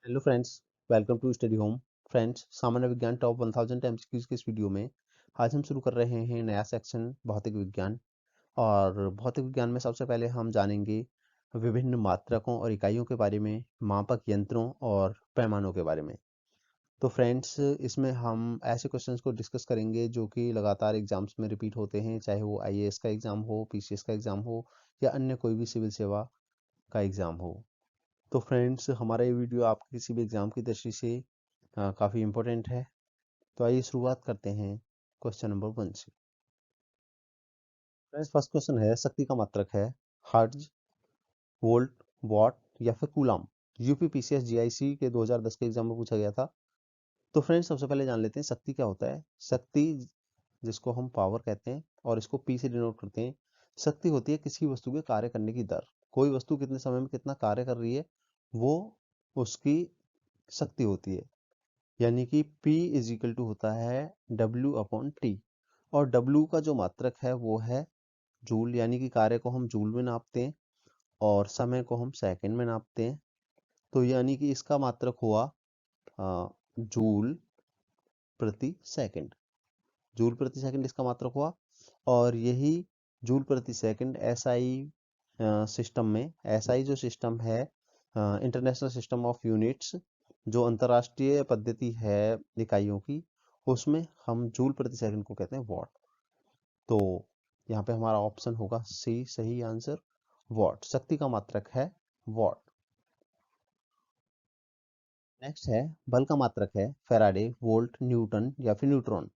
Hello friends, welcome to study home. Friends, सामान्य विज्ञान top 1000 MCQs के इस वीडियो में आज हम शुरू कर रहे हैं नया सेक्शन भौतिक विज्ञान। और भौतिक विज्ञान में सबसे पहले हम जानेंगे विभिन्न मात्रकों और इकाइयों के बारे में, मापक यंत्रों और पैमानों के बारे में। तो फ्रेंड्स, इसमें हम ऐसे क्वेश्चंस को डिस्कस करेंगे जो कि लगातार एग्जाम्स में रिपीट होते हैं, चाहे वो आईएएस का एग्जाम हो, पीसीएस का एग्जाम हो या अन्य कोई भी सिविल सेवा का एग्जाम हो। तो फ्रेंड्स, हमारा ये वीडियो आपके किसी भी एग्जाम की दृष्टि से काफ़ी इम्पोर्टेंट है। तो आइए शुरुआत करते हैं क्वेश्चन नंबर 1 से। फ्रेंड्स, फर्स्ट क्वेश्चन है, शक्ति का मात्रक है हर्ट्ज, वोल्ट, वॉट या फिर कूलम। यूपी पीसीएस जीआईसी के 2010 के एग्जाम में पूछा गया था। तो फ्रेंड्स, सबसे पहले जान लेते हैं शक्ति क्या होता है। शक्ति, जिसको हम पावर कहते हैं और इसको पी से डिनोट करते हैं। शक्ति होती है किसी वस्तु के कार्य करने की दर। कोई वस्तु कितने समय में कितना कार्य कर रही है, वो उसकी शक्ति होती है। यानी कि P इज इक्वल टू होता है W अपॉन टी। और W का जो मात्रक है वो है जूल, यानी कि कार्य को हम जूल में नापते हैं और समय को हम सेकंड में नापते हैं। तो यानी कि इसका मात्रक हुआ जूल प्रति सेकंड। जूल प्रति सेकंड इसका मात्रक हुआ। और यही जूल प्रति सेकंड एसआई सिस्टम में, एसआई जो सिस्टम है, इंटरनेशनल सिस्टम ऑफ यूनिट्स, जो अंतरराष्ट्रीय पद्धति है इकाइयों की, उसमें हम जूल प्रति सेकंड को कहते हैं वॉट। तो यहाँ पे हमारा ऑप्शन होगा सी सही आंसर, वॉट। शक्ति का मात्रक है वॉट। नेक्स्ट है, बल का मात्रक है फैराडे, वोल्ट, न्यूटन या फिर न्यूट्रॉन।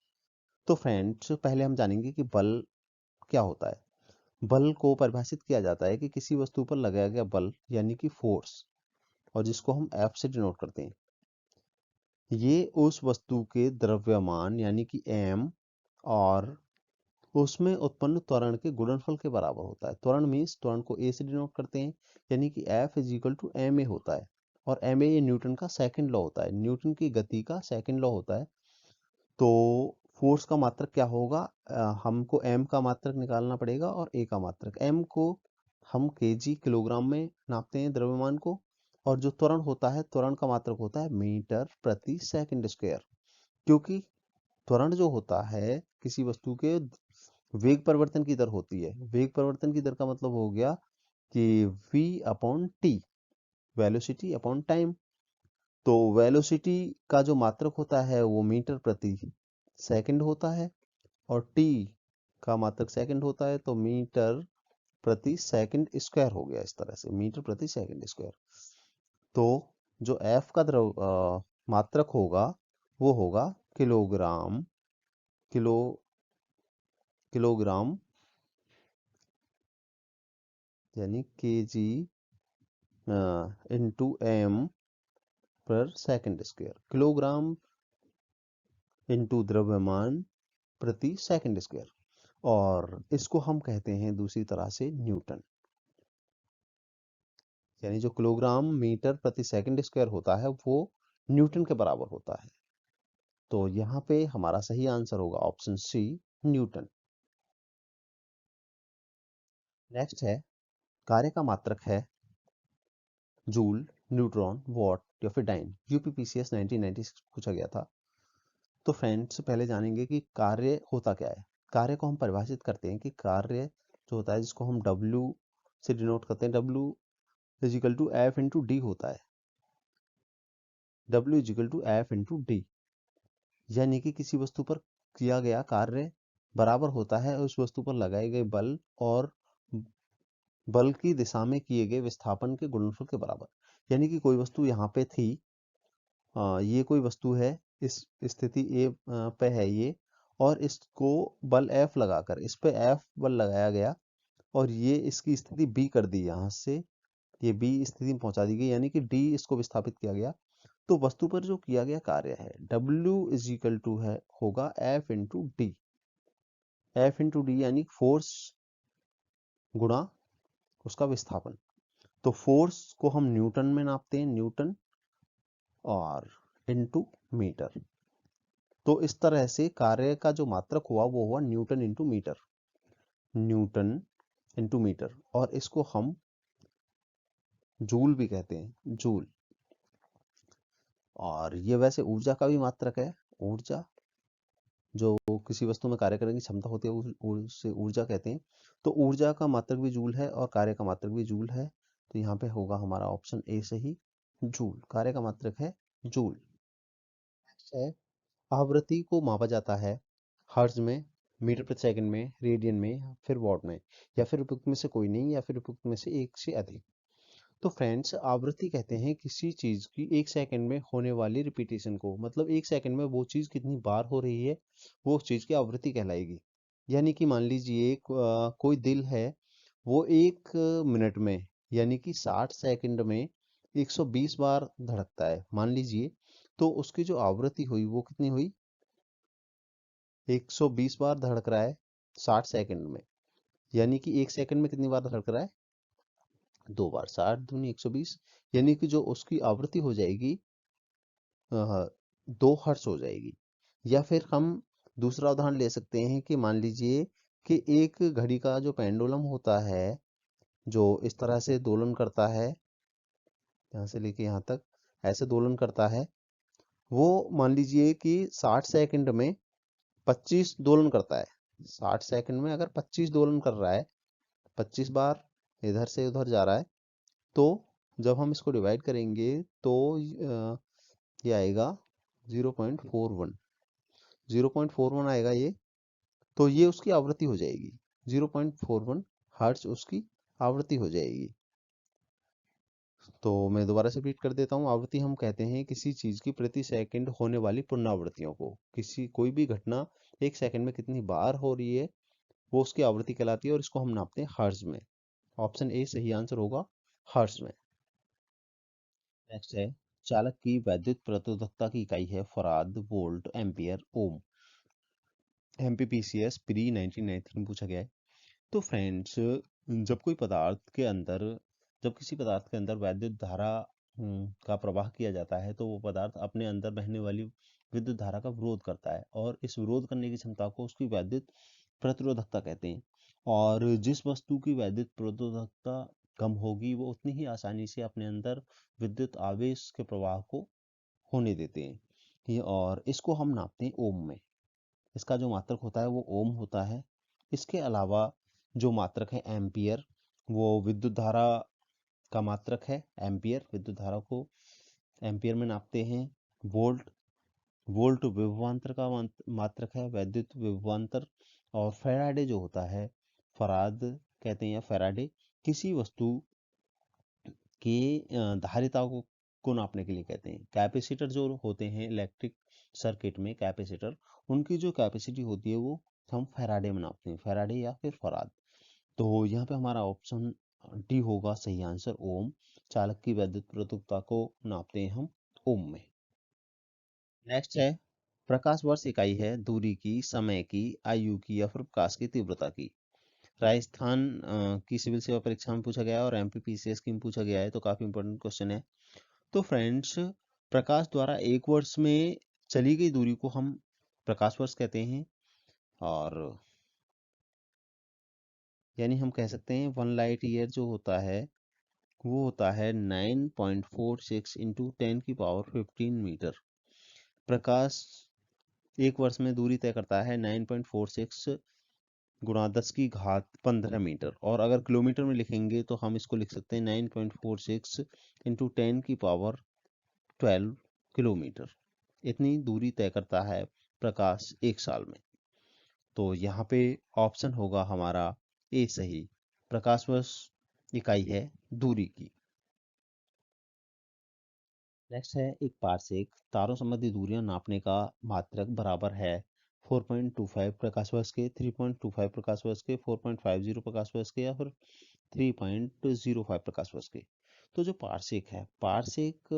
तो फ्रेंड्स, पहले हम जानेंगे कि बल क्या होता है। बल को परिभाषित किया जाता है कि किसी वस्तु पर लगाया गया बल, यानी कि फोर्स, और जिसको हम एफ से डिनोट करते हैं। ये उस वस्तु के द्रव्यमान यानी कि एम और उसमें उत्पन्न त्वरण के गुणनफल के बराबर होता है। त्वरण मीन्स त्वरण को ए से डिनोट करते हैं, यानी कि F is equal to M A होता है। और एम ए ये न्यूटन का सेकंड लॉ होता है, न्यूटन की गति का सेकंड लॉ होता है। तो फोर्स का मात्रक क्या होगा, हमको एम का मात्रक निकालना पड़ेगा और ए का मात्रक। एम को हम केजी किलोग्राम में नापते हैं द्रव्यमान को, और जो त्वरण होता है, त्वरण का मात्रक होता है मीटर प्रति सेकंड स्क्वायर। क्योंकि त्वरण जो होता है किसी वस्तु के वेग परिवर्तन की दर होती है। वेग परिवर्तन की दर का मतलब हो गया कि v upon T, velocity upon time. तो वेलोसिटी का जो मात्रक होता है वो मीटर प्रति सेकंड होता है, और टी का मात्रक सेकंड होता है, तो मीटर प्रति सेकंड स्क्वायर हो गया। इस तरह से मीटर प्रति सेकंड स्क्वायर। तो जो एफ का मात्रक होगा वो होगा किलोग्राम, किलो किलोग्राम यानी केजी इंटू एम पर सेकंड स्क्वायर। किलोग्राम इंटू द्रव्यमान प्रति सेकंड स्क्वायर। और इसको हम कहते हैं दूसरी तरह से न्यूटन। यानी जो किलोग्राम मीटर प्रति सेकंड स्क्वायर होता है वो न्यूटन के बराबर होता है। तो यहाँ पे हमारा सही आंसर होगा ऑप्शन सी, न्यूटन। नेक्स्ट है, कार्य का मात्रक है जूल, न्यूट्रॉन, वॉट या फिर डाइन। यूपीपीसीएस 1996 पूछा गया था। तो फ्रेंड्स, पहले जानेंगे कि कार्य होता क्या है। कार्य को हम परिभाषित करते हैं कि कार्य जो होता है, जिसको हम W से डिनोट करते हैं, W is equal to F into D होता है। W is equal to F into D, यानी कि किसी वस्तु पर किया गया कार्य बराबर होता है उस वस्तु पर लगाए गए बल और बल की दिशा में किए गए विस्थापन के गुणनफल के बराबर। यानी कि कोई वस्तु यहाँ पे थी, ये कोई वस्तु है, इस स्थिति ए पे है ये, और इसको बल F लगाकर इस पे F बल लगाया गया, और ये इसकी स्थिति B कर दी, यहाँ से ये B स्थिति में पहुंचा दी गई, यानी कि D इसको विस्थापित किया गया। तो वस्तु पर जो किया गया कार्य है W इज इक्वल टू है होगा F into D. F into D यानी फोर्स गुणा उसका विस्थापन। तो फोर्स को हम न्यूटन में नापते हैं, न्यूटन, और इंटू मीटर। तो इस तरह से कार्य का जो मात्रक हुआ वो हुआ newton into metre, newton into metre. और इसको हम जूल भी कहते हैं, जूल। और ये वैसे ऊर्जा का भी मात्रक है। ऊर्जा जो किसी वस्तु में कार्य करने की क्षमता होती है उसे ऊर्जा कहते हैं। तो ऊर्जा का मात्रक भी जूल है और कार्य का मात्रक भी जूल है। तो यहाँ पे होगा हमारा ऑप्शन ए सही, जूल। कार्य का मात्रक है जूल। नेक्स्ट है, आवृत्ति को मापा जाता है हर्ट्ज में, मीटर प्रति सेकंड में, रेडियन में, फिर वॉट में, या फिर उपयुक्त में से कोई नहीं, या फिर उपयुक्त में से एक से अधिक। तो फ्रेंड्स, आवृत्ति कहते हैं किसी चीज की एक सेकंड में होने वाली रिपीटेशन को। मतलब एक सेकंड में वो चीज कितनी बार हो रही है, वो उस चीज की आवृत्ति कहलाएगी। यानी कि मान लीजिए कोई दिल है, वो एक मिनट में यानी कि 60 सेकंड में 120 बार धड़कता है मान लीजिए। तो उसकी जो आवृत्ति हुई वो कितनी हुई, 120 बार धड़क रहा है 60 सेकंड में। यानी कि एक सेकंड में कितनी बार धड़क रहा है, 2 बार। 60 दूनी 120, यानी कि जो उसकी आवृत्ति हो जाएगी 2 हर्ट्ज हो जाएगी। या फिर हम दूसरा उदाहरण ले सकते हैं कि मान लीजिए कि एक घड़ी का जो पेंडुलम होता है, जो इस तरह से दोलन करता है, यहाँ से लेके यहाँ तक ऐसे दोलन करता है, वो मान लीजिए कि 60 सेकंड में 25 दोलन करता है। 60 सेकंड में अगर 25 दोलन कर रहा है, 25 बार इधर से उधर जा रहा है, तो जब हम इसको डिवाइड करेंगे तो ये आएगा 0.41, 0.41 आएगा ये। तो ये उसकी आवृत्ति हो जाएगी, 0.41 हर्ट्ज उसकी आवृत्ति हो जाएगी। तो मैं दोबारा से रिपीट कर देता हूँ। आवृत्ति हम कहते हैं किसी चीज की प्रति सेकंड होने वाली पुनरावृत्तियों को। किसी कोई भी घटना एक सेकंड में कितनी बार हो रही है, वो उसकी आवृत्ति कहलाती है, और इसको हम नापते हैं हर्ट्ज में। ऑप्शन ए सही आंसर होगा, हर्ट्ज में। नेक्स्ट है, चालक की वैद्युत प्रतिरोधकता की इकाई है फराद, वोल्ट, एम्पियर, ओम। एमपीपीसीएस प्री 1993 में पूछा गया है। तो फ्रेंड्स, जब कोई पदार्थ के अंदर जब किसी पदार्थ के अंदर वैद्युत धारा का प्रवाह किया जाता है, तो वो पदार्थ अपने अंदर बहने वाली विद्युत धारा का विरोध करता है, और इस विरोध करने की क्षमता को उसकी वैद्युत प्रतिरोधकता कहते हैं। और जिस वस्तु की वैद्युत प्रतिरोधकता कम होगी, वो उतनी ही आसानी से अपने अंदर विद्युत आवेश के प्रवाह को होने देते हैं। और इसको हम नापते हैं ओम में। इसका जो मात्रक होता है वो ओम होता है। इसके अलावा जो मात्रक है एम्पियर, वो विद्युत धारा का मात्रक है। एम्पियर विद्युत धारा को एम्पियर में नापते हैं। वोल्ट, वोल्ट विभवांतर का मात्रक है, वैद्युत विभवांतर। और फैराडे जो होता है, फराद कहते हैं या फैराडे, किसी वस्तु की धारिता को नापने के लिए कहते हैं। कैपेसिटर जो होते हैं इलेक्ट्रिक सर्किट में, कैपेसिटर, उनकी जो कैपेसिटी होती है वो हम फैराडे में नापते हैं, फैराडे या फिर फराद। तो यहाँ पे हमारा ऑप्शन डी होगा सही आंसर, ओम। चालक की वैद्युत प्रतिरोधकता को नापते हैं हम ओम में। नेक्स्ट है, प्रकाश वर्ष इकाई है दूरी की, समय की, आयु की, या फिर प्रकाश की तीव्रता की। राजस्थान की सिविल सेवा परीक्षा में पूछा गया है और एमपीपीसीएस की में पूछा गया है, तो काफी इंपॉर्टेंट क्वेश्चन है। तो फ्रेंड्स, प्रकाश द्वारा एक वर्ष में चली गई दूरी को हम प्रकाश वर्ष कहते हैं। और यानी हम कह सकते हैं 1 लाइट ईयर जो होता है, वो होता है 9.46 इंटू 10⁻15 मीटर। प्रकाश एक वर्ष में दूरी तय करता है 9.46 गुणा 10⁻15 मीटर। और अगर किलोमीटर में लिखेंगे तो हम इसको लिख सकते हैं 9.46 इंटू 10⁻12 किलोमीटर। इतनी दूरी तय करता है प्रकाश एक साल में। तो यहाँ पे ऑप्शन होगा हमारा ए सही, प्रकाश वर्ष इकाई है दूरी की। नेक्स्ट है, एक पारसेक तारों संबंधी दूरियां नापने का मात्रक बराबर है 4.25 प्रकाश वर्ष के, 3.25 प्रकाश वर्ष के, 4.50 प्रकाश वर्ष के, या फिर 3.05 प्रकाश वर्ष के। तो जो पारसेक है, पारसेक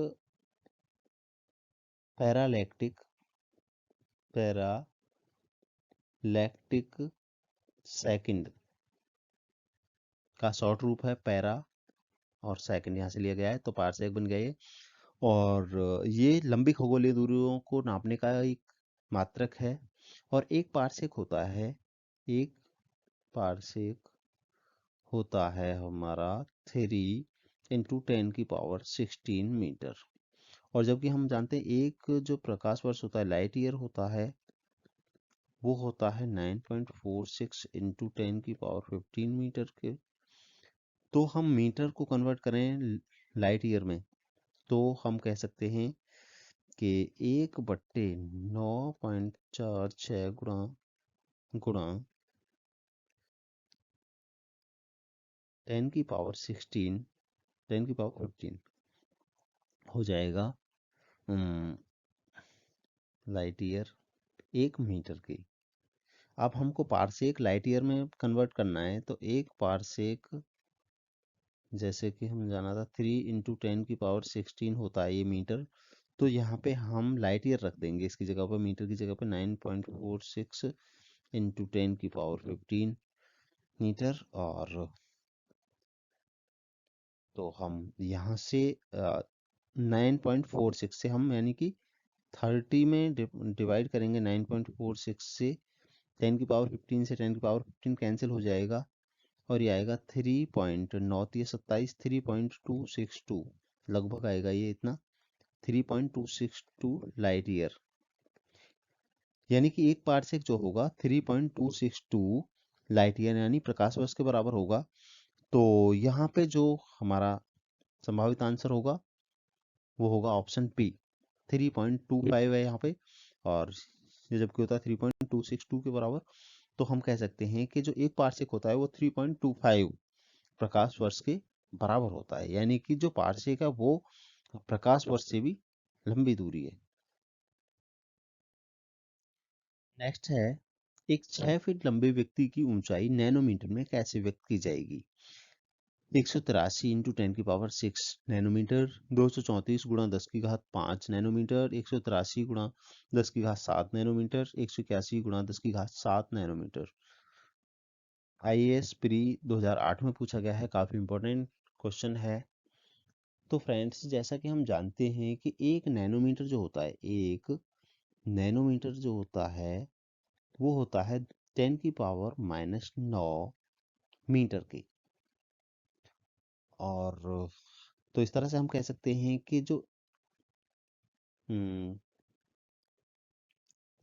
पैरालैक्टिक पैरालैक्टिक सेकंड का शॉर्ट रूप है। पैरा और सेकंड यहाँ से लिया गया है, तो पारसेक बन गया ये। और ये लंबी खगोलीय दूरियों को नापने का एक मात्रक है। और एक पारसेक होता है हमारा 3 × 10⁻16 मीटर। और जबकि हम जानते हैं एक जो प्रकाश वर्ष होता है, लाइट ईयर होता है, वो होता है 9.46 इंटू 10⁻15 मीटर के। तो हम मीटर को कन्वर्ट करें लाइट ईयर में, तो हम कह सकते हैं कि 1/9.46 गुणा गुणा 10⁻16 10⁻15 हो जाएगा लाइट ईयर 1 मीटर की। अब हमको पारसेक लाइट ईयर में कन्वर्ट करना है, तो 1 पारसेक, जैसे कि हम जाना था 3 × 10⁻16 होता है ये मीटर, तो यहाँ पे हम लाइट ईयर रख देंगे इसकी जगह पर, मीटर की जगह पर 9.46 इंटू 10⁻15 मीटर। और तो हम यहाँ से 9.46 से हम यानी कि 30 में डिवाइड करेंगे, 9.46 से 10⁻15 से 10⁻15 कैंसिल हो जाएगा, और ये आएगा 3.9 3.262 लगभग आएगा ये इतना, 3.262 लाइट ईयर। यानी कि एक पारसेक जो होगा 3.262 लाइट ईयर यानी प्रकाश वर्ष के बराबर होगा। तो यहाँ पे जो हमारा संभावित आंसर होगा वो होगा ऑप्शन पी, 3.25 है यहाँ पे, और ये जबकि होता है 3.262 के बराबर। तो हम कह सकते हैं कि जो एक पारसेक होता है वो 3.25 प्रकाश वर्ष के बराबर होता है, यानी कि जो पारसेक है वो प्रकाश वर्ष से भी लंबी दूरी है। नेक्स्ट है, एक 6 फीट लंबे व्यक्ति की ऊंचाई नैनोमीटर में कैसे व्यक्त की जाएगी? 183 इंटू 10⁻6 नैनोमीटर, 234 गुणा 10⁵5 नैनोमीटर, 183 गुणा 10�7 नैनोमीटर, 181 गुणा 10�7 नैनोमीटर। IAS प्री 2008 में पूछा गया है, काफी इंपॉर्टेंट क्वेश्चन है। तो फ्रेंड्स, जैसा कि हम जानते हैं कि एक नैनोमीटर जो होता है, एक नैनोमीटर जो होता है वो होता है 10⁻⁻9 मीटर की। और तो इस तरह से हम कह सकते हैं कि जो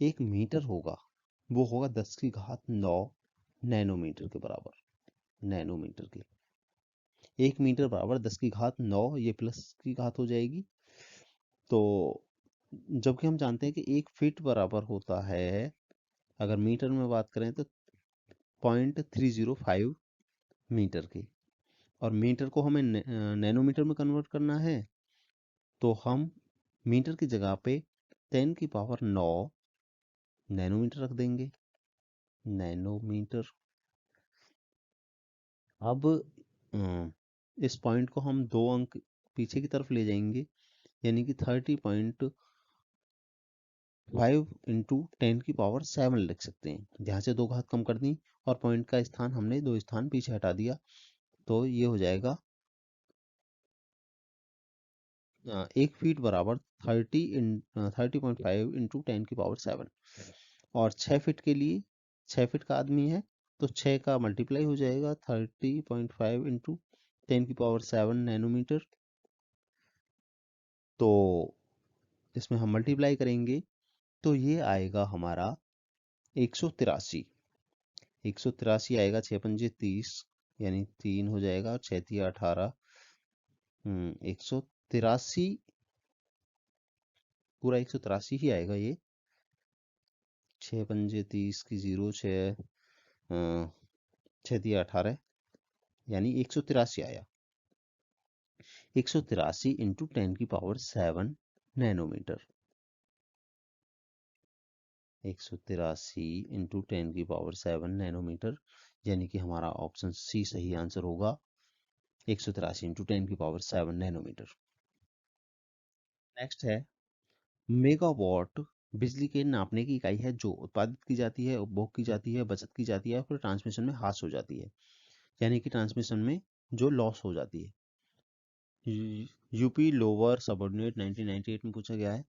एक मीटर होगा वो होगा 10⁹ नैनोमीटर के बराबर, नैनोमीटर की। 1 मीटर बराबर 10⁹, ये प्लस की घात हो जाएगी। तो जबकि हम जानते हैं कि 1 फीट बराबर होता है, अगर मीटर में बात करें तो 0.305 मीटर की, और मीटर को हमें नैनोमीटर में कन्वर्ट करना है, तो हम मीटर की जगह पे 10⁹ नैनोमीटर रख देंगे, नैनोमीटर। अब इस पॉइंट को हम 2 अंक पीछे की तरफ ले जाएंगे, यानी कि 30.5 इंटू 10⁻7 लिख सकते हैं। यहाँ से 2 घात कम कर दी और पॉइंट का स्थान हमने 2 स्थान पीछे हटा दिया, तो ये हो जाएगा 1 फीट बराबर 30.5 इंटू 10⁻7। और 6 फीट के लिए, 6 फीट का आदमी है तो 6 का मल्टीप्लाई हो जाएगा, 30.5 इंटू 10⁻7 नैनोमीटर। तो इसमें हम मल्टीप्लाई करेंगे तो ये आएगा हमारा 183। 183 आएगा, 6×5 = 30, यानी 3 हो जाएगा, 6×3 = 18। 183, पूरा 183 ही आएगा ये। 6×5 = 30 की 0, 6×3 = 18, यानी 183 आया। 183 इंटू 10⁻7 नैनोमीटर, 183 इंटू 10⁻7 नैनोमीटर, यानी कि हमारा ऑप्शन सी सही आंसर होगा, 183 इंटू 10⁻7 नैनोमीटर। नेक्स्ट है, मेगावाट बिजली के नापने की इकाई है जो उत्पादित की जाती है, उपभोग की जाती है, बचत की जाती है, फिर ट्रांसमिशन में हास हो जाती है, यानी कि ट्रांसमिशन में जो लॉस हो जाती है। यूपी लोअर सबऑर्डिनेट 1998 में पूछा गया है।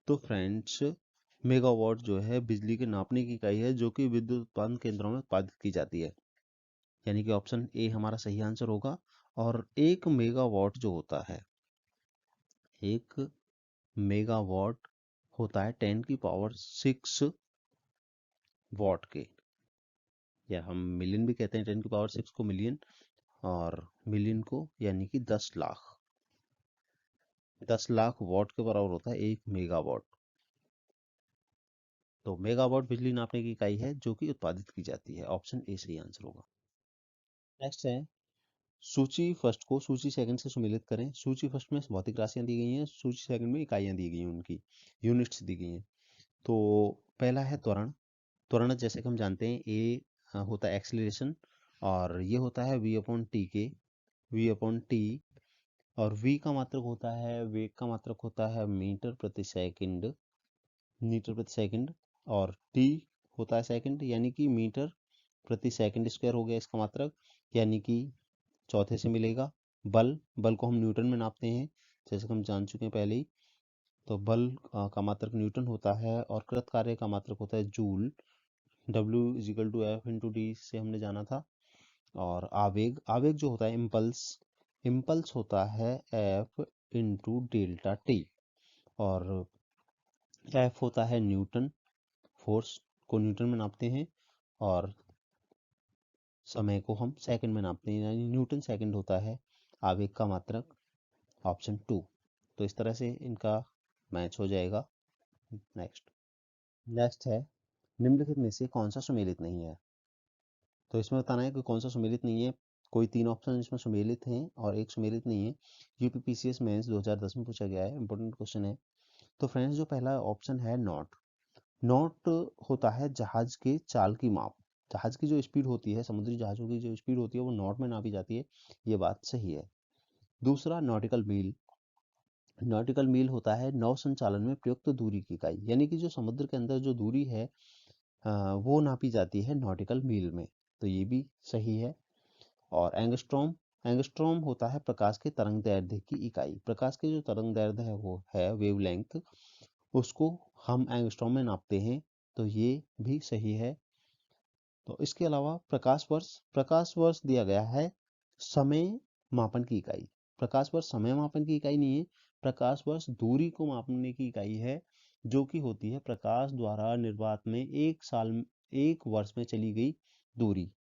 तो फ्रेंड्स, मेगावाट जो है बिजली के नापने की इकाई है जो कि विद्युत उत्पादन केंद्रों में उत्पादित की जाती है, यानी कि ऑप्शन ए हमारा सही आंसर होगा। और 1 मेगावाट जो होता है, 1 मेगावाट होता है 10⁶ वॉट के, या हम मिलियन भी कहते हैं, 10⁶ को मिलियन, और मिलियन को यानी कि 10 लाख। 10 लाख वॉट के बराबर होता है 1 मेगावाट। तो मेगावाट बिजली नापने की इकाई है जो कि उत्पादित की जाती है। ऑप्शन ए सही आंसर होगा। नेक्स्ट है, सूची फर्स्ट को सूची सेकंड से सुमेलित करें। सूची फर्स्ट में भौतिक राशियां दी गई हैं, सूची सेकंड में इकाइयां दी गई हैं, उनकी यूनिट्स दी गई हैं। तो पहला है त्वरण। त्वरण जैसे कि हम जानते हैं, ए होता है एक्सीलरेशन, और ये होता है वी अपॉन टी के, वी अपॉन टी। और वी का मात्रक होता है, वेग का मात्रक होता है मीटर प्रति सेकंड, मीटर प्रति सेकंड। और टी होता है सेकंड, यानी कि मीटर प्रति सेकंड स्क्वायर हो गया इसका मात्रक, यानी कि चौथे से मिलेगा। बल, बल को हम न्यूटन में नापते हैं, जैसे कि हम जान चुके हैं पहले ही। तो बल का मात्रक न्यूटन होता है, और कृत कार्य का मात्रक होता है joule. W is equal to F into D से हमने जाना था। और आवेग, आवेग जो होता है इम्पल्स, इम्पल्स होता है F इंटू डेल्टा टी। और F होता है न्यूटन, फोर्स को न्यूटन में नापते हैं, और समय को हम सेकंड में नापते हैं, यानी न्यूटन सेकंड होता है आवेग का मात्रक। ऑप्शन 2। तो इस तरह से इनका मैच हो जाएगा। नेक्स्ट, नेक्स्ट है, निम्नलिखित में से कौन सा सुमेलित नहीं है। तो इसमें बताना है कि कौन सा सुमेलित नहीं है। कोई 3 ऑप्शन इसमें सुमेलित हैं और एक सुमेलित नहीं है। यूपीपीसीएस मेंस 2010 में पूछा गया है, इंपॉर्टेंट क्वेश्चन है। तो फ्रेंड्स, जो पहला ऑप्शन है नॉट, नॉट होता है जहाज के चाल की माप। जहाज की जो स्पीड होती है, समुद्री जहाजों की जो स्पीड होती है, वो नॉट में नापी जाती है, ये बात सही है। दूसरा, नॉटिकल मील, नॉटिकल मील होता है नौ संचालन में प्रयुक्त दूरी की इकाई, यानी कि जो समुद्र के अंदर जो दूरी है वो नापी जाती है नॉटिकल मील में, तो ये भी सही है। और एंगस्ट्रॉम, एंगस्ट्रॉम होता है प्रकाश के तरंग दैर्ध्य की इकाई। प्रकाश के जो तरंग दैर्ध्य है वो है वेवलेंथ, उसको हम एंगस्ट्रॉम में नापते हैं, तो ये भी सही है। तो इसके अलावा प्रकाश वर्ष, प्रकाश वर्ष दिया गया है समय मापन की इकाई। प्रकाश वर्ष समय मापन की इकाई नहीं है, प्रकाश वर्ष दूरी को मापने की इकाई है, जो कि होती है प्रकाश द्वारा निर्वात में एक साल, एक वर्ष में चली गई दूरी।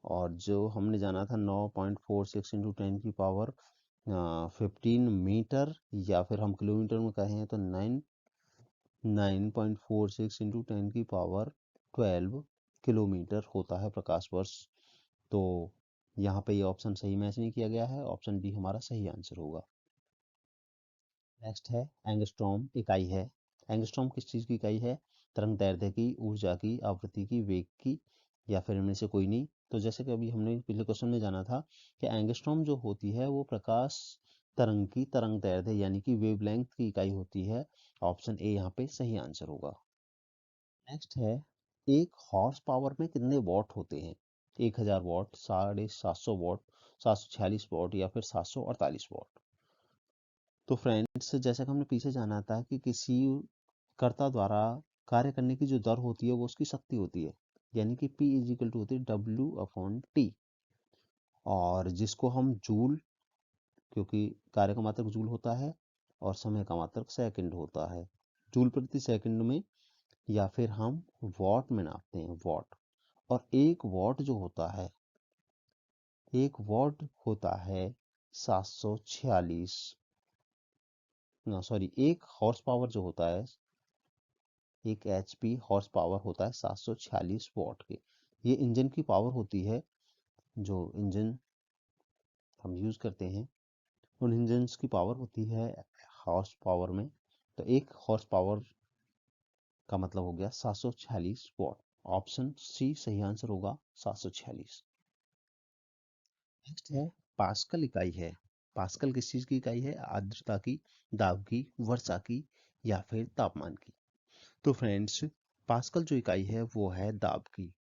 और जो हमने जाना था 9.46 इंटू 10⁻15 मीटर, या फिर हम किलोमीटर में कहें तो 9.46 इंटू 10⁻12 किलोमीटर होता है प्रकाश वर्ष। तो यहाँ पे ये ऑप्शन सही मैच नहीं किया गया है, ऑप्शन डी हमारा सही आंसर होगा। नेक्स्ट है, एंगस्ट्रॉम इकाई है। एंगस्ट्रॉम किस चीज़ की इकाई है? तरंग दैर्ध्य की, ऊर्जा की, आवृत्ति की, वेग की, या फिर इनमें से कोई नहीं। तो जैसे कि अभी हमने पिछले क्वेश्चन में जाना था कि एंगस्ट्रॉम जो होती है वो प्रकाश तरंग की तरंग दैर्ध्य यानी कि वेवलेंथ की इकाई होती है। ऑप्शन ए यहाँ पे सही आंसर होगा। नेक्स्ट है, एक हॉर्स पावर में कितने वॉट होते हैं? 1000 वॉट, 750 वॉट, 746 वॉट, या फिर 748 वॉट। तो फ्रेंड्स, जैसा कि हमने पीछे जाना था कि किसी कर्ता द्वारा कार्य करने की जो दर होती है वो उसकी शक्ति होती है, यानी कि P इजिकल टू होती है W/T। और जिसको हम जूल, क्योंकि कार्य का मात्रक जूल होता है और समय का मात्रक सेकंड होता है, जूल प्रति सेकंड में, या फिर हम वॉट में नापते हैं, वॉट। और एक वॉट जो होता है, एक वॉट होता है 746, ना सॉरी, एक हॉर्स पावर जो होता है, एक HP हॉर्स पावर होता है 746 वॉट के। ये इंजन की पावर होती है, जो इंजन हम यूज करते हैं उन इंजन्स की पावर होती है हॉर्स पावर में। तो एक हॉर्स पावर का मतलब हो गया 746 वॉट। ऑप्शन सी सही आंसर होगा, 746। नेक्स्ट है, पास्कल इकाई है। पास्कल किस चीज की इकाई है? आर्द्रता की, दाब की, वर्षा की, या फिर तापमान की। तो फ्रेंड्स, पास्कल जो इकाई है वो है दाब की।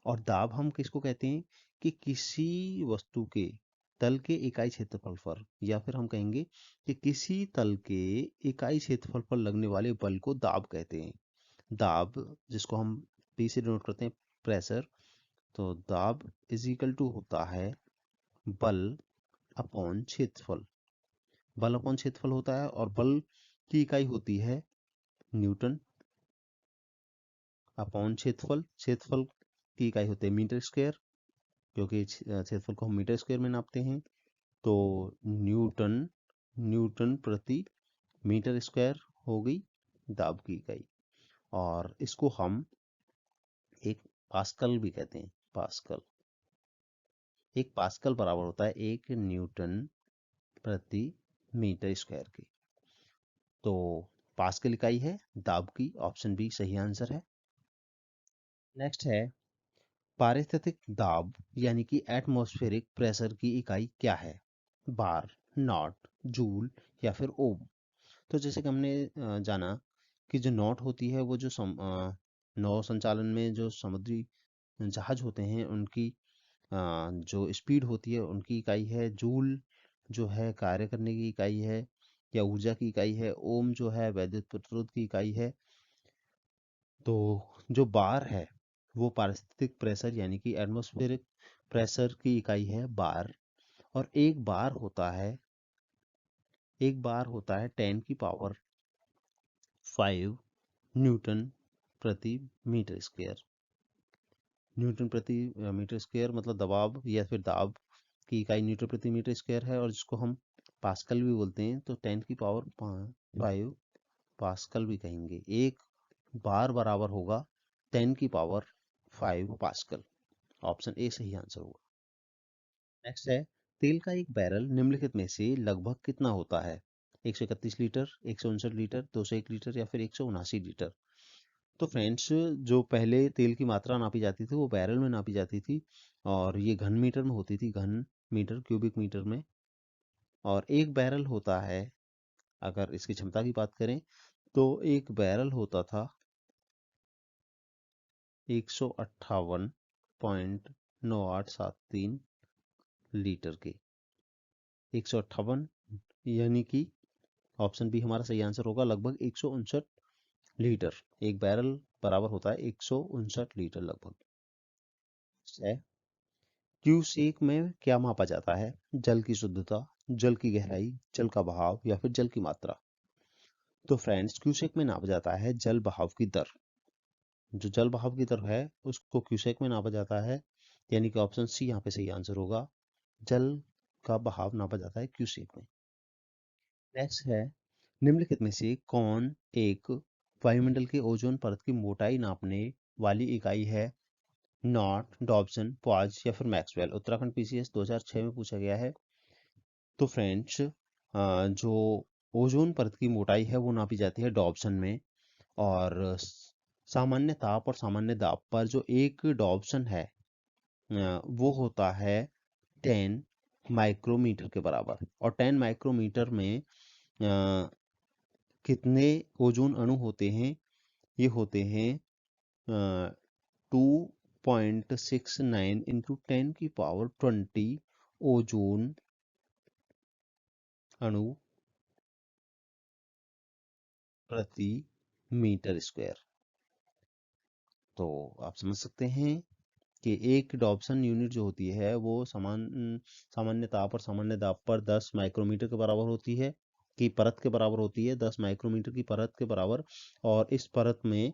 और दाब हम किसको कहते हैं? कि किसी वस्तु के तल के इकाई क्षेत्रफल पर, या फिर हम कहेंगे कि किसी तल के इकाई क्षेत्रफल पर लगने वाले बल को दाब कहते हैं। दाब, जिसको हम P से डिनोट करते हैं, प्रेशर। तो दाब इज इक्वल टू होता है बल अपॉन क्षेत्रफल। बल अपॉन क्षेत्रफल होता है, और बल की इकाई होती है न्यूटन अपॉन क्षेत्रफल। क्षेत्रफल की इकाई होती है मीटर स्क्वायर, क्योंकि क्षेत्रफल को हम मीटर स्क्वायर में नापते हैं। तो न्यूटन न्यूटन प्रति मीटर स्क्वायर हो गई दाब की इकाई। और इसको हम एक पास्कल भी कहते हैं। पास्कल, एक पास्कल बराबर होता है 1 न्यूटन प्रति मीटर स्क्वायर की। तो पास्कल इकाई है दाब की। ऑप्शन बी सही आंसर है। नेक्स्ट है पारिस्थितिक दाब यानी कि एटमॉस्फेरिक प्रेशर की इकाई क्या है? बार, नॉट, जूल या फिर ओम। तो जैसे कि हमने जाना कि जो नॉट होती है वो जो नौ संचालन में जो समुद्री जहाज होते हैं उनकी जो स्पीड होती है उनकी इकाई है। जूल जो है कार्य करने की इकाई है या ऊर्जा की इकाई है। ओम जो है वैद्युत प्रतिरोध की इकाई है। तो जो बार है वो पारिस्थितिक प्रेशर यानी कि एटमॉस्फेरिक प्रेशर की इकाई है बार। और एक बार होता है 10⁵ न्यूटन प्रति मीटर स्क्वायर। न्यूटन प्रति मीटर स्क्वायर मतलब दबाव या फिर दाब की इकाई न्यूटन प्रति मीटर स्क्वायर है, और जिसको हम पास्कल भी बोलते हैं। तो 10⁵ पास्कल भी कहेंगे। एक बार बराबर होगा 10⁵ पास्कल। ऑप्शन ए सही आंसर होगा। नेक्स्ट है तेल का एक बैरल निम्नलिखित में से लगभग कितना होता है? 131 लीटर, 159 लीटर, 201 लीटर या फिर 179 लीटर। तो फ्रेंड्स जो पहले तेल की मात्रा नापी जाती थी वो बैरल में नापी जाती थी, और ये घन मीटर में होती थी, घन मीटर क्यूबिक मीटर में। और एक बैरल होता है, अगर इसकी क्षमता की बात करें तो एक बैरल होता था 158.9873 लीटर के। 158 यानी कि ऑप्शन बी हमारा सही आंसर होगा, लगभग 159 लीटर। एक बैरल बराबर होता है 159 लीटर लगभग। है क्यूसेक में क्या मापा जाता है? जल की शुद्धता, जल की गहराई, जल का बहाव या फिर जल की मात्रा। तो फ्रेंड्स क्यूसेक में नापा जाता है जल बहाव की दर। जो जल बहाव की दर है उसको क्यूसेक में नापा जाता है, यानी कि ऑप्शन सी यहाँ पे सही आंसर होगा। जल का बहाव नापा जाता है क्यूसेक में। नेक्स्ट है निम्नलिखित में से कौन एक वायुमंडल के ओजोन परत की मोटाई नापने वाली इकाई है? नॉट, डॉब्सन, पॉज या फिर मैक्सवेल। उत्तराखंड पीसीएस 2006 में पूछा गया है। तो फ्रेंड्स जो ओजोन परत की मोटाई है वो नापी जाती है डॉब्सन में। और सामान्य ताप और सामान्य दाब पर जो एक डॉब्सन है वो होता है 10 माइक्रोमीटर के बराबर। और 10 माइक्रोमीटर में कितने ओजोन अणु होते हैं? ये होते हैं 2.69 इंटू 10⁻20 ओजोन अणु प्रति मीटर स्क्वायर। तो आप समझ सकते हैं कि एक डॉब्सन यूनिट जो होती है वो सामान्य ताप और सामान्य दाब पर 10 माइक्रोमीटर के बराबर होती है, की परत के बराबर होती है, 10 माइक्रोमीटर की परत के बराबर। और इस परत में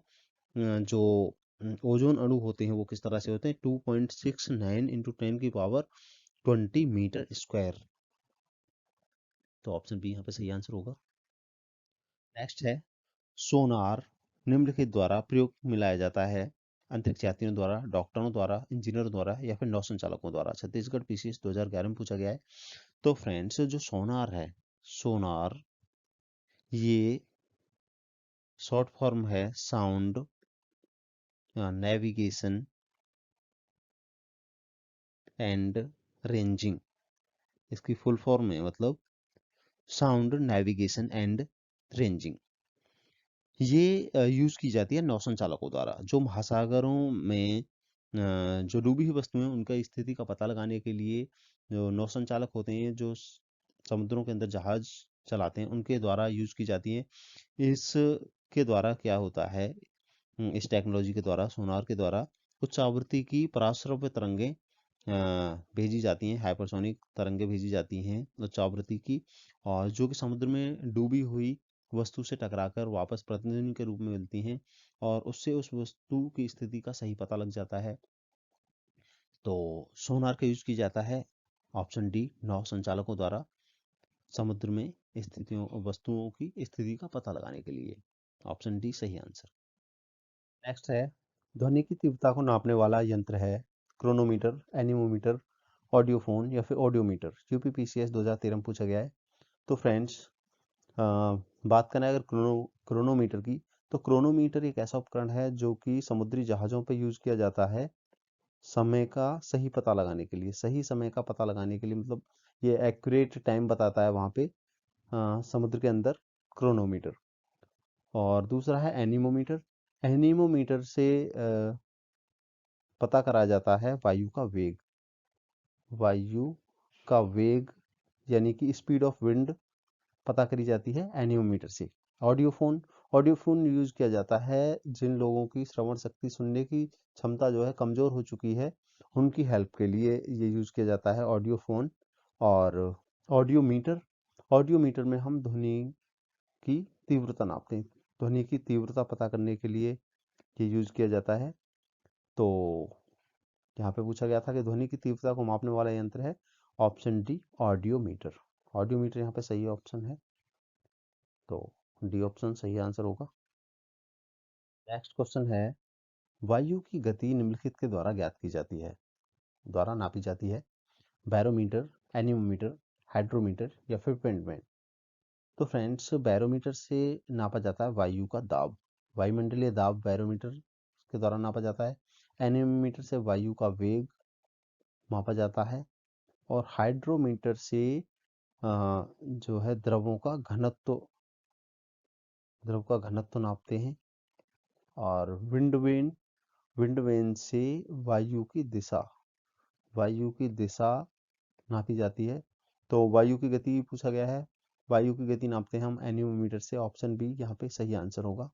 जो ओजोन अणु होते हैं वो किस तरह से होते हैं? 2.69 इंटू 10⁻20 मीटर स्क्वायर। तो ऑप्शन बी यहाँ पे सही आंसर होगा। नेक्स्ट है सोनार निम्नलिखित द्वारा प्रयोग मिलाया जाता है? अंतरिक्ष यात्रियों द्वारा, डॉक्टरों द्वारा, इंजीनियरों द्वारा या फिर नौ संचालकों द्वारा। छत्तीसगढ़ पीसीएस 2011 में पूछा गया है। तो फ्रेंड्स जो सोनार है, सोनार ये शॉर्ट फॉर्म है साउंड नेविगेशन एंड रेंजिंग। इसकी फुल फॉर्म है मतलब साउंड नेविगेशन एंड रेंजिंग। ये यूज की जाती है नौसेना चालकों द्वारा, जो महासागरों में जो डूबी हुई वस्तुएं उनका स्थिति का पता लगाने के लिए जो नौसेना चालक होते हैं, जो समुद्रों के अंदर जहाज चलाते हैं, उनके द्वारा यूज की जाती है। इसके द्वारा क्या होता है? इस टेक्नोलॉजी के द्वारा, सोनार के द्वारा उच्च आवृत्ति की पराश्रव्य तरंगें भेजी जाती हैं, हाइपरसोनिक तरंगें भेजी जाती हैं उच्च आवृत्ति की, और जो कि समुद्र में डूबी हुई वस्तु से टकराकर वापस प्रतिध्वनि के रूप में मिलती हैं और उससे उस वस्तु की स्थिति का सही पता लग जाता है। तो सोनार का यूज किया जाता है ऑप्शन डी नौ संचालकों द्वारा समुद्र में स्थितियों वस्तुओं की स्थिति का पता लगाने के लिए। ऑप्शन डी सही आंसर। नेक्स्ट है ध्वनि की तीव्रता को नापने वाला यंत्र है क्रोनोमीटर, एनीमोमीटर, ऑडियोफोन या फिर ऑडियोमीटर। यूपीपीसीएस 2013 में पूछा गया है। तो फ्रेंड्स बात करें अगर क्रोनोमीटर की, तो क्रोनोमीटर एक ऐसा उपकरण है जो कि समुद्री जहाज़ों पर यूज किया जाता है समय का सही पता लगाने के लिए। सही समय का पता लगाने के लिए मतलब ये एक्यूरेट टाइम बताता है वहाँ पे समुद्र के अंदर क्रोनोमीटर। और दूसरा है एनीमोमीटर। एनीमोमीटर से पता करा जाता है वायु का वेग। वायु का वेग यानी कि स्पीड ऑफ विंड पता करी जाती है एनीमोमीटर से। ऑडियोफोन, ऑडियोफोन यूज किया जाता है जिन लोगों की श्रवण शक्ति सुनने की क्षमता जो है कमजोर हो चुकी है उनकी हेल्प के लिए ये यूज किया जाता है ऑडियोफोन। और ऑडियोमीटर, ऑडियोमीटर में हम ध्वनि की तीव्रता नापते हैं। ध्वनि की तीव्रता पता करने के लिए ये यूज किया जाता है। तो यहाँ पे पूछा गया था कि ध्वनि की तीव्रता को मापने वाला यंत्र है ऑप्शन डी ऑडियोमीटर। ऑडियोमीटर यहाँ पे सही ऑप्शन है, तो डी ऑप्शन सही आंसर होगा। नेक्स्ट क्वेश्चन है वायु की गति निम्नलिखित के द्वारा ज्ञात की जाती है, द्वारा नापी जाती है। बैरोमीटर, एनीमोमीटर, हाइड्रोमीटर या फिर पेंटमैन। तो फ्रेंड्स बैरोमीटर से नापा जाता है वायु का दाब। वायुमंडलीय दाब बैरोमीटर के द्वारा नापा जाता है। एनीमोमीटर से वायु का वेग मापा जाता है। और हाइड्रोमीटर से जो है द्रव का घनत्व नापते हैं। और विंड वेन से वायु की दिशा नापी जाती है। तो वायु की गति पूछा गया है, वायु की गति नापते हैं हम एनीमोमीटर से। ऑप्शन बी यहाँ पे सही आंसर होगा।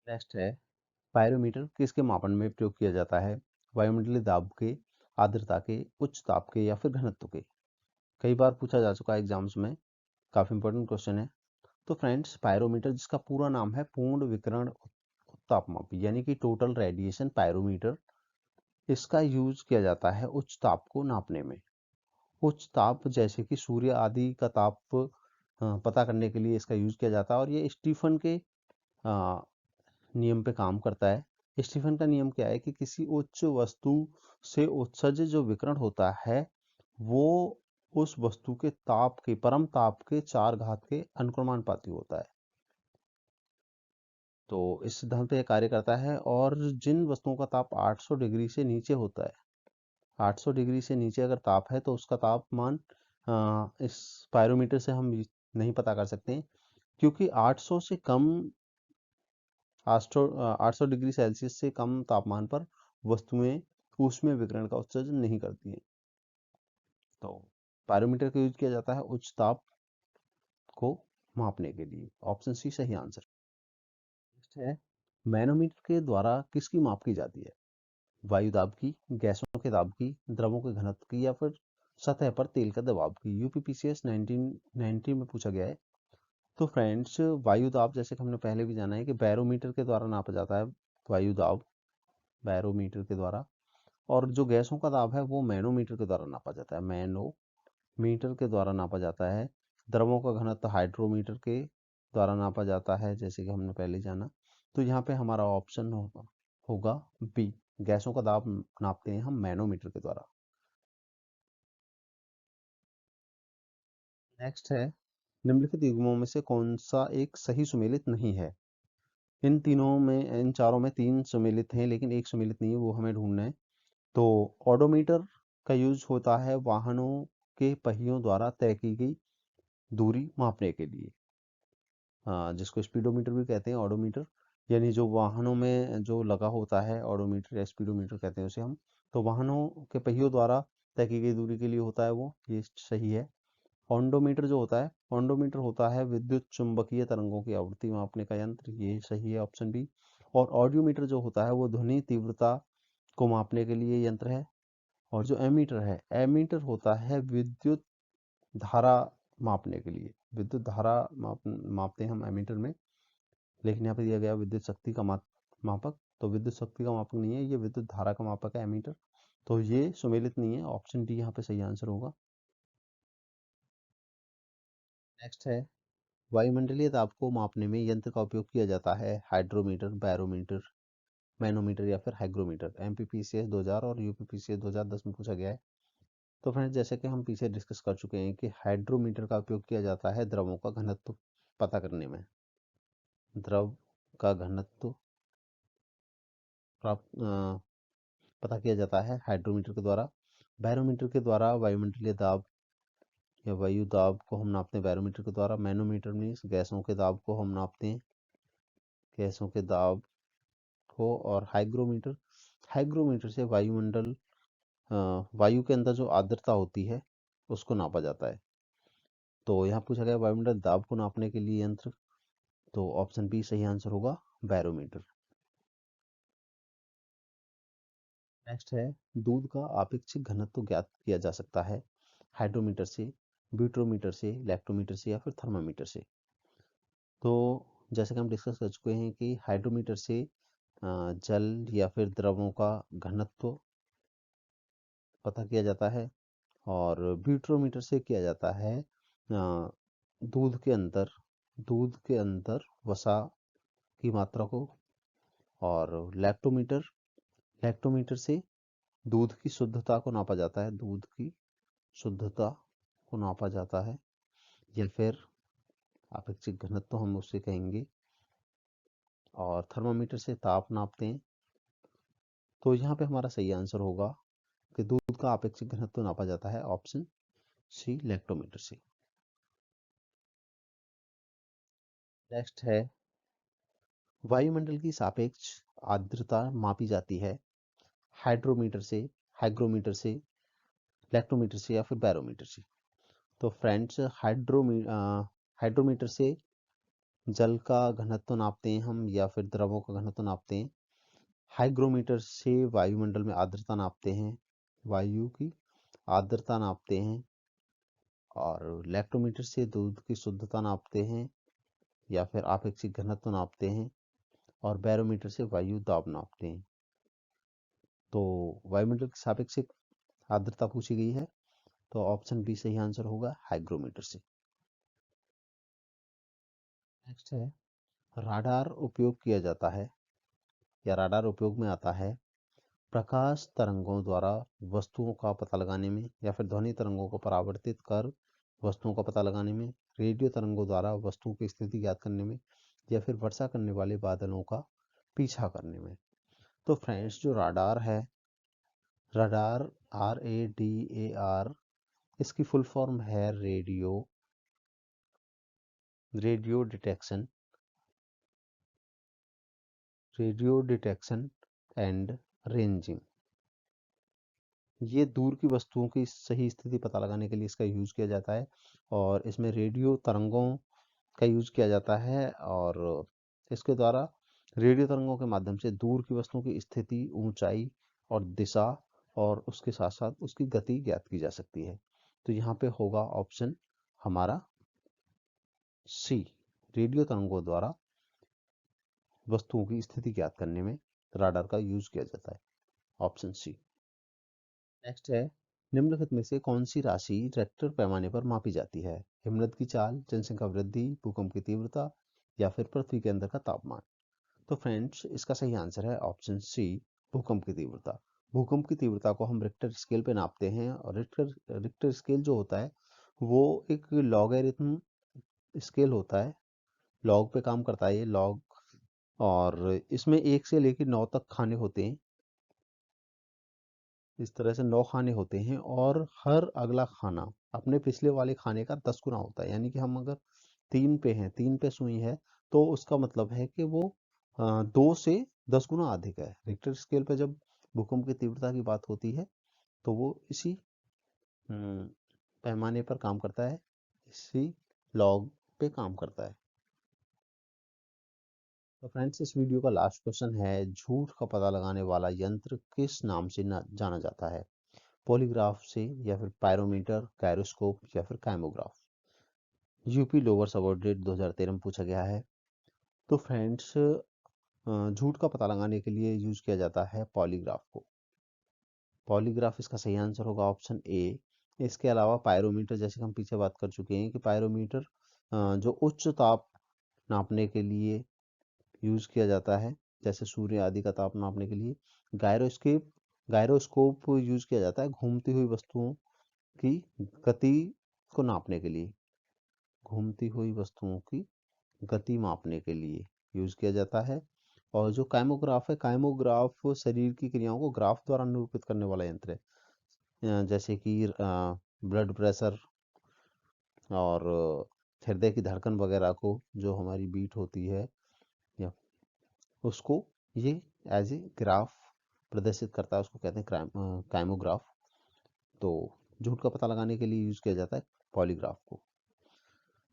नेक्स्ट है पायरोमीटर किसके मापन में प्रयोग किया जाता है? वायुमंडलीय दाब के, आर्द्रता के, उच्च ताप के या फिर घनत्व के। कई बार पूछा जा चुका है एग्जाम्स में, काफी इंपॉर्टेंट क्वेश्चन है। तो फ्रेंड्स पायरोमीटर जिसका पूरा नाम है पूर्ण विकिरण तापमापी यानी कि टोटल रेडिएशन पायरोमीटर, इसका यूज किया जाता है उच्च ताप को नापने में। उच्च ताप जैसे कि सूर्य आदि का ताप पता करने के लिए इसका यूज किया जाता है। और ये स्टीफन के नियम पे काम करता है। स्टीफन का नियम क्या है कि किसी उच्च वस्तु से उत्सर्जित जो विकिरण होता है वो उस वस्तु के ताप के परम ताप के 4 घात के अनुक्रमानुपाती होता है। तो इस सिद्धांत पे यह कार्य करता है। और जिन वस्तुओं का ताप 800 डिग्री से नीचे होता है, 800 डिग्री से नीचे अगर ताप है तो उसका तापमान इस पायरोमीटर से हम नहीं पता कर सकते हैं, क्योंकि 800 से कम 800 डिग्री सेल्सियस से कम तापमान पर वस्तुएं ऊष्मीय विकिरण का उत्सर्जन नहीं करती हैं। तो पायरोमीटर का यूज किया जाता है उच्च ताप को मापने के लिए। ऑप्शन सी सही आंसर। नेक्स्ट है मैनोमीटर के द्वारा किसकी माप की जाती है? वायु दाब की, गैसों के दाब की, द्रवों के घनत्व की या फिर सतह पर तेल का दबाव की। यूपीपीसीएस 1990 में पूछा गया है। तो फ्रेंड्स वायु दाब जैसे कि हमने पहले भी जाना है कि बैरोमीटर के द्वारा नापा जाता है वायु दाब, बैरोमीटर के द्वारा। और जो गैसों का दाब है वो मैनोमीटर के द्वारा नापा जाता है, मैनोमीटर के द्वारा नापा जाता है। द्रवों का घनत्व हाइड्रोमीटर के द्वारा नापा जाता है जैसे कि हमने पहले जाना। तो यहाँ पे हमारा ऑप्शन होगा बी, गैसों का दाब नापते हैं हम मैनोमीटर के द्वारा। नेक्स्ट है निम्नलिखित युग्मों में से कौन सा एक सही सुमेलित नहीं है? इन चारों में 3 सुमेलित हैं लेकिन एक सुमेलित नहीं है, वो हमें ढूंढना है। तो ऑडोमीटर का यूज होता है वाहनों के पहियों द्वारा तय की गई दूरी मापने के लिए, जिसको स्पीडोमीटर भी कहते हैं। ऑडोमीटर यानी जो वाहनों में जो लगा होता है, ऑडोमीटर या स्पीडोमीटर कहते हैं उसे हम। तो वाहनों के पहियों द्वारा तय की गई दूरी के लिए होता है वो, ये सही है। ऑन्डोमीटर जो होता है, ऑन्डोमीटर होता है विद्युत चुंबकीय तरंगों की आवृत्ति मापने का यंत्र, ये सही है ऑप्शन बी। और ऑडियोमीटर जो होता है वो ध्वनि तीव्रता को मापने के लिए यंत्र है। और जो एमीटर है, एमीटर होता है विद्युत धारा मापने के लिए, विद्युत धारा मापते हैं हम एमीटर में, लेकिन यहाँ पे दिया गया विद्युत शक्ति का मापक, तो विद्युत शक्ति का मापक नहीं है, ये विद्युत धारा का मापक है एमीटर, तो ये सुमेलित नहीं है। ऑप्शन डी यहाँ पे सही आंसर होगा। नेक्स्ट है, वायुमंडलीय दाब को मापने में यंत्र का उपयोग किया जाता है। हाइड्रोमीटर, बैरोमीटर, मैनोमीटर या फिर हाइग्रोमीटर। एमपीपीसीएस 2000 और यूपीपीसीएस 2010 में पूछा गया है। तो फ्रेंड्स, जैसे कि हम पीछे डिस्कस कर चुके हैं कि हाइड्रोमीटर का उपयोग किया जाता है द्रवों का घनत्व पता करने में। द्रव का घनत्व प्राप्त पता किया जाता है हाइड्रोमीटर के द्वारा। बैरोमीटर के द्वारा वायुमंडलीय दाब या वायु दाब को हम नापते हैं बैरोमीटर के द्वारा। मैनोमीटर मीन्स गैसों के दाब को हम नापते हैं, गैसों के दाब को। और हाइग्रोमीटर, हाइग्रोमीटर से वायुमंडल वायु के अंदर जो आर्द्रता होती है उसको नापा जाता है। तो यहाँ पूछा गया वायुमंडल दाब को नापने के लिए यंत्र, तो ऑप्शन बी सही आंसर होगा, बैरोमीटर। नेक्स्ट है, दूध का आपेक्षिक घनत्व ज्ञात किया जा सकता है। हाइड्रोमीटर से, ब्यूट्रोमीटर से, लैक्टोमीटर से या फिर थर्मामीटर से। तो जैसे कि हम डिस्कस कर चुके हैं कि हाइड्रोमीटर से जल या फिर द्रवों का घनत्व पता किया जाता है, और ब्यूट्रोमीटर से किया जाता है दूध के अंदर वसा की मात्रा को। और लैक्टोमीटर, लैक्टोमीटर से दूध की शुद्धता को नापा जाता है, दूध की शुद्धता को नापा जाता है, या फिर अपेक्षिक घनत्व हम उसे कहेंगे। और थर्मामीटर से ताप नापते हैं। तो यहाँ पे हमारा सही आंसर होगा कि दूध का अपेक्षिक घनत्व नापा जाता है, ऑप्शन सी, लैक्टोमीटर से। नेक्स्ट है, वायुमंडल की सापेक्ष आर्द्रता मापी जाती है। हाइड्रोमीटर से, हाइग्रोमीटर से, लैक्टोमीटर से या फिर बैरोमीटर से। तो फ्रेंड्स, हाइड्रोमीटर से जल का घनत्व नापते हैं हम या फिर द्रवों का घनत्व नापते हैं। हाइग्रोमीटर से वायुमंडल में आर्द्रता नापते हैं, वायु की आर्द्रता नापते हैं। और लैक्टोमीटर से दूध की शुद्धता नापते हैं या फिर आपेक्षिक घनत्व नापते हैं। और बैरोमीटर से वायु दाब नापते हैं। तो वायुमंडल की सापेक्षिक आर्द्रता पूछी गई है, तो ऑप्शन बी सही आंसर होगा, हाइग्रोमीटर से। नेक्स्ट है, राडार उपयोग किया जाता है या राडार उपयोग में आता है प्रकाश तरंगों द्वारा वस्तुओं का पता लगाने में, या फिर ध्वनि तरंगों को परावर्तित कर वस्तुओं का पता लगाने में, रेडियो तरंगों द्वारा वस्तुओं की स्थिति ज्ञात करने में, या फिर वर्षा करने वाले बादलों का पीछा करने में। तो फ्रेंड्स, जो राडार है, रडार, RADAR, इसकी फुल फॉर्म है radio detection, radio detection and ranging. ये दूर की वस्तुओं की सही स्थिति पता लगाने के लिए इसका यूज किया जाता है। और इसमें रेडियो तरंगों का यूज किया जाता है, और इसके द्वारा रेडियो तरंगों के माध्यम से दूर की वस्तुओं की स्थिति, ऊंचाई और दिशा, और उसके साथ साथ उसकी गति ज्ञात की जा सकती है। तो यहाँ पे होगा ऑप्शन हमारा सी, रेडियो तरंगों द्वारा वस्तुओं की स्थिति ज्ञात करने में राडार का यूज किया जाता है, ऑप्शन सी। नेक्स्ट है, निम्नलिखित में से कौन सी राशि रिक्टर पैमाने पर मापी जाती है। हिमनद की चाल, जनसंख्या वृद्धि, भूकंप की तीव्रता, या फिर पृथ्वी के अंदर का तापमान। तो फ्रेंड्स, इसका सही आंसर है ऑप्शन सी, भूकंप की तीव्रता। भूकंप की तीव्रता को हम रिक्टर स्केल पे नापते हैं, और रिक्टर स्केल जो होता है वो एक लॉगरिथम स्केल होता है, लॉग पे काम करता है ये, लॉग। और इसमें 1 से लेकर 9 तक खाने होते हैं, इस तरह से 9 खाने होते हैं, और हर अगला खाना अपने पिछले वाले खाने का 10 गुना होता है। यानी कि हम अगर 3 पे हैं, 3 पे सुई है, तो उसका मतलब है कि वो 2 से 10 गुना अधिक है। रिक्टर स्केल पे जब भूकंप की तीव्रता की बात होती है, तो वो इसी अम, पैमाने पर काम करता है, इसी लॉग पे काम करता है। तो फ्रेंड्स, इस वीडियो का लास्ट क्वेश्चन है, झूठ का पता लगाने वाला यंत्र किस नाम से जाना जाता है। पॉलीग्राफ से, या फिर पायरोमीटर, गायरोस्कोप, या फिर काइमोग्राफ। यूपी लोअर सबऑर्डिनेट 2013 में पूछा गया है। तो फ्रेंड्स झूठ का पता लगाने के लिए यूज किया जाता है पॉलीग्राफ को। पॉलीग्राफ इसका सही आंसर होगा ऑप्शन ए। इसके अलावा पायरोमीटर, जैसे कि हम पीछे बात कर चुके हैं कि पायरोमीटर जो उच्च ताप नापने के लिए यूज किया जाता है, जैसे सूर्य आदि का ताप नापने के लिए। गायरोस्कोप यूज किया जाता है घूमती हुई वस्तुओं की गति को नापने के लिए। घूमती हुई वस्तुओं की गति मापने के लिए यूज किया जाता है। और जो काइमोग्राफ है, काइमोग्राफ शरीर की क्रियाओं को ग्राफ द्वारा निरूपित करने वाला यंत्र है। जैसे कि ब्लड प्रेशर और हृदय की धड़कन वगैरह को, जो हमारी बीट होती है या उसको ये एज ए ग्राफ प्रदर्शित करता है, उसको कहते हैं काइमोग्राफ। तो झूठ का पता लगाने के लिए यूज किया जाता है पॉलीग्राफ को।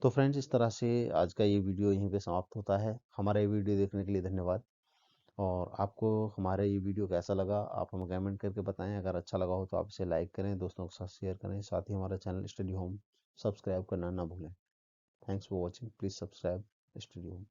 तो फ्रेंड्स, इस तरह से आज का ये वीडियो यहीं पे समाप्त होता है। हमारा ये वीडियो देखने के लिए धन्यवाद। और आपको हमारा ये वीडियो कैसा लगा आप हमें कमेंट करके बताएं। अगर अच्छा लगा हो तो आप इसे लाइक करें, दोस्तों के साथ शेयर करें। साथ ही हमारा चैनल स्टडी होम सब्सक्राइब करना ना भूलें। Thanks for watching, please subscribe study home.